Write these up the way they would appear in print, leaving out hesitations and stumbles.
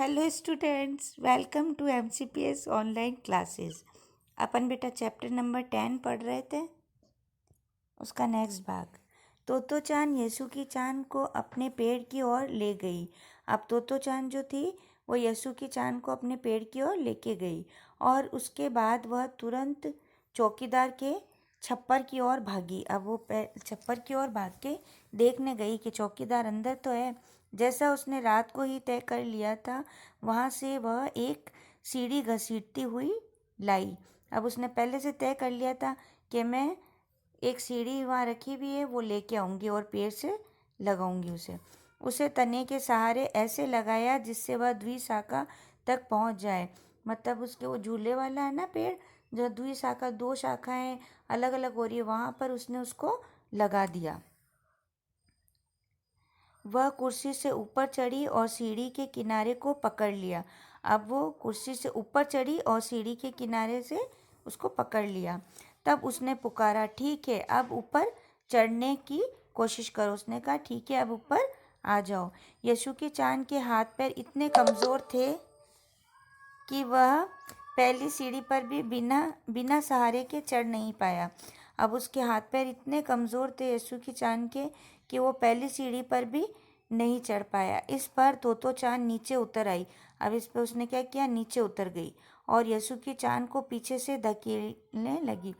Hello students, welcome to MCPS online classes. अपन बेटा chapter number 10 पढ़ रहे थे, उसका नेक्स्ट भाग। तोतो चान यसु की चान को अपने पेड़ की ओर ले गई। अब तोतो चान जो थी वो यसु की चान को अपने पेड़ की ओर लेके गई और उसके बाद वह तुरंत चौकीदार के छप्पर की ओर भागी। अब वो छप्पर की ओर भाग के देखने गई कि चौकीदार अंदर तो है। जैसा उसने रात को ही तय कर लिया था, वहाँ से वह एक सीढ़ी घसीटती हुई लाई। अब उसने पहले से तय कर लिया था कि मैं एक सीढ़ी वहाँ रखी हुई है, वो लेके आऊँगी और पेड़ से लगाऊंगी उसे तने के सहारे ऐसे लगाया जिससे वह द्विशाखा तक पहुँच जाए। मतलब उसके वो झूले वाला है ना पेड़, जो द्विशाखा, दो शाखाएं अलग अलग हो रही है, वहाँ पर उसने उसको लगा दिया। वह कुर्सी से ऊपर चढ़ी और सीढ़ी के किनारे को पकड़ लिया। अब वो कुर्सी से ऊपर चढ़ी और सीढ़ी के किनारे से उसको पकड़ लिया। तब उसने पुकारा, ठीक है, अब ऊपर चढ़ने की कोशिश करो। उसने कहा, ठीक है, अब ऊपर आ जाओ। यशु के चांद के हाथ पैर इतने कमज़ोर थे कि वह पहली सीढ़ी पर भी बिना बिना सहारे के चढ़ नहीं पाया। अब उसके हाथ पैर इतने कमज़ोर थे यशु की चांद के कि वो पहली सीढ़ी पर भी नहीं चढ़ पाया। इस पर तोतो चांद नीचे उतर आई। अब इस पर उसने क्या किया, नीचे उतर गई और यशु की चांद को पीछे से धकेलने लगी।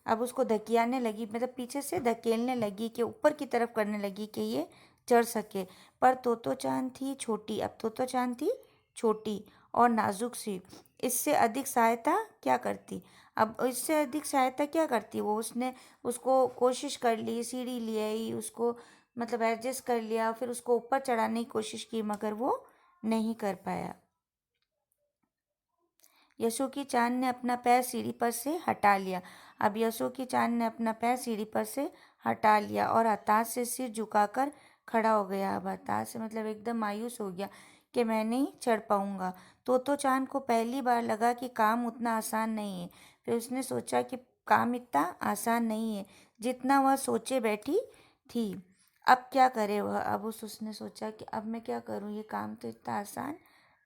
अब उसको धकियाने लगी, मतलब पीछे से धकेलने लगी कि ऊपर की तरफ करने लगी कि ये चढ़ सके। पर तोतो चांद थी छोटी। अब तोतो चांद थी छोटी और नाजुक सी। इससे अधिक सहायता क्या करती? अब इससे अधिक सहायता क्या करती वो? उसने उसको कोशिश कर ली, सीढ़ी ले आई, उसको मतलब एडजस्ट कर लिया, फिर उसको ऊपर चढ़ाने की कोशिश की, मगर वो नहीं कर पाया। यशु की चांद ने अपना पैर सीढ़ी पर से हटा लिया। अब यशु की चांद ने अपना पैर सीढ़ी पर से हटा लिया और हताश से सिर झुकाकर खड़ा हो गया। अब हताश से मतलब एकदम मायूस हो गया कि मैं नहीं चढ़ पाऊंगा। तोतो चांद को पहली बार लगा कि काम उतना आसान नहीं है। फिर उसने सोचा कि काम इतना आसान नहीं है जितना वह सोचे बैठी थी। अब क्या करे वह? अब उसने सोचा कि अब मैं क्या करूं, ये काम तो इतना आसान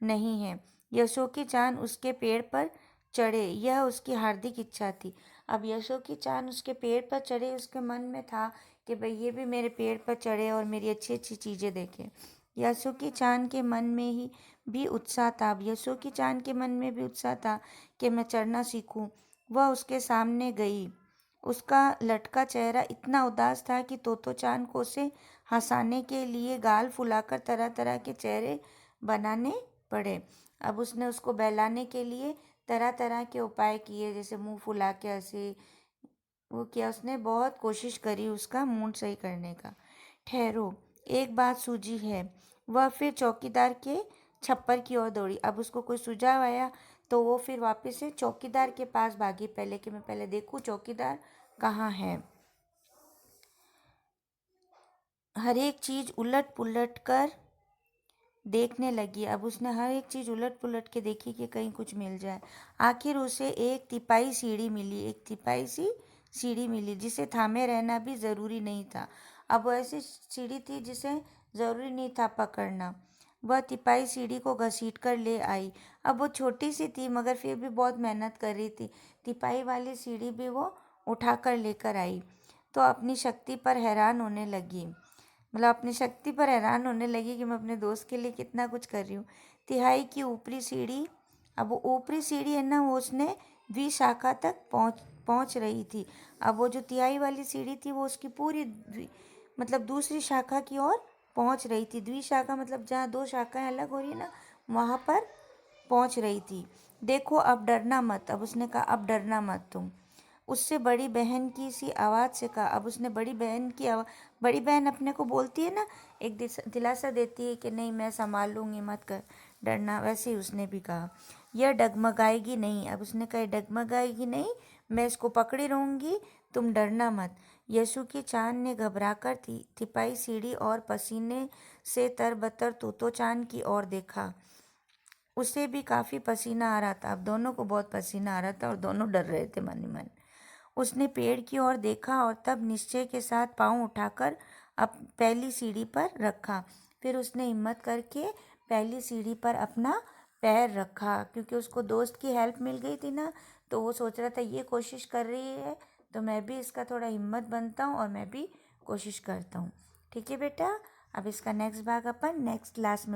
नहीं है। यशो की चांद उसके पेड़ पर चढ़े, यह उसकी हार्दिक इच्छा थी। अब यशो की चांद उसके पेड़ पर चढ़े, उसके मन में था कि भाई ये भी मेरे पेड़ पर चढ़े और मेरी अच्छी अच्छी चीज़ें देखे। यशो की चांद के मन में ही भी उत्साह था। अब यशो की चांद के मन में भी उत्साह था कि मैं चढ़ना सीखूं। वह उसके सामने गई। उसका लटका चेहरा इतना उदास था कि तोतो चांद को उसे हंसाने के लिए गाल फुलाकर तरह तरह के चेहरे बनाने पड़े। अब उसने उसको बहलाने के लिए तरह तरह के उपाय किए, जैसे मुंह फुला के हंसे, वो किया। उसने बहुत कोशिश करी उसका मूड सही करने का। ठहरो, एक बात सूझी है। वह फिर चौकीदार के छप्पर की ओर दौड़ी। अब उसको कोई सुझाव आया तो वो फिर वापस से चौकीदार के पास भागी, पहले कि मैं पहले देखूं चौकीदार कहाँ है। हर एक चीज़ उलट पुलट कर देखने लगी। अब उसने हर एक चीज़ उलट पुलट के देखी कि कहीं कुछ मिल जाए। आखिर उसे एक तिपाई सीढ़ी मिली, एक तिपाई सी सीढ़ी मिली जिसे थामे रहना भी ज़रूरी नहीं था। अब वो ऐसी सीढ़ी थी जिसे ज़रूरी नहीं था पकड़ना। वह तिपाई सीढ़ी को घसीट कर ले आई। अब वो छोटी सी थी मगर फिर भी बहुत मेहनत कर रही थी। तिपाई वाली सीढ़ी भी वो उठा कर लेकर आई तो अपनी शक्ति पर हैरान होने लगी। मतलब अपनी शक्ति पर हैरान होने लगी कि मैं अपने दोस्त के लिए कितना कुछ कर रही हूँ। तिहाई की ऊपरी सीढ़ी, अब वो ऊपरी सीढ़ी है ना, वो उसने द्विशाखा तक पहुँच रही थी। अब वो जो तिहाई वाली सीढ़ी थी वो उसकी पूरी मतलब दूसरी शाखा की ओर पहुँच रही थी। द्विशाखा मतलब जहाँ दो शाखाएं अलग हो रही है ना, वहाँ पर पहुँच रही थी। देखो, अब डरना मत। अब उसने कहा, अब डरना मत तुम। उससे बड़ी बहन की सी आवाज़ से कहा। अब उसने बड़ी बहन की आवाज़, बड़ी बहन अपने को बोलती है ना, एक दिलासा देती है कि नहीं मैं संभाल लूँगी, मत कर डरना, वैसे ही उसने भी कहा। यह डगमगाएगी नहीं। अब उसने कहा डगमगाएगी नहीं, मैं इसको पकड़ी रहूँगी, तुम डरना मत। यशु की चांद ने घबराकर तिपाई सीढ़ी और पसीने से तरबतर तोतो चांद की ओर देखा। उसे भी काफ़ी पसीना आ रहा था। अब दोनों को बहुत पसीना आ रहा था और दोनों डर रहे थे मन ही मन। उसने पेड़ की ओर देखा और तब निश्चय के साथ पाँव उठाकर अब पहली सीढ़ी पर रखा। फिर उसने हिम्मत करके पहली सीढ़ी पर अपना पैर रखा, क्योंकि उसको दोस्त की हेल्प मिल गई थी ना, तो वो सोच रहा था ये कोशिश कर रही है तो मैं भी इसका थोड़ा हिम्मत बनता हूँ और मैं भी कोशिश करता हूँ। ठीक है बेटा, अब इसका नेक्स्ट भाग अपन नेक्स्ट क्लास में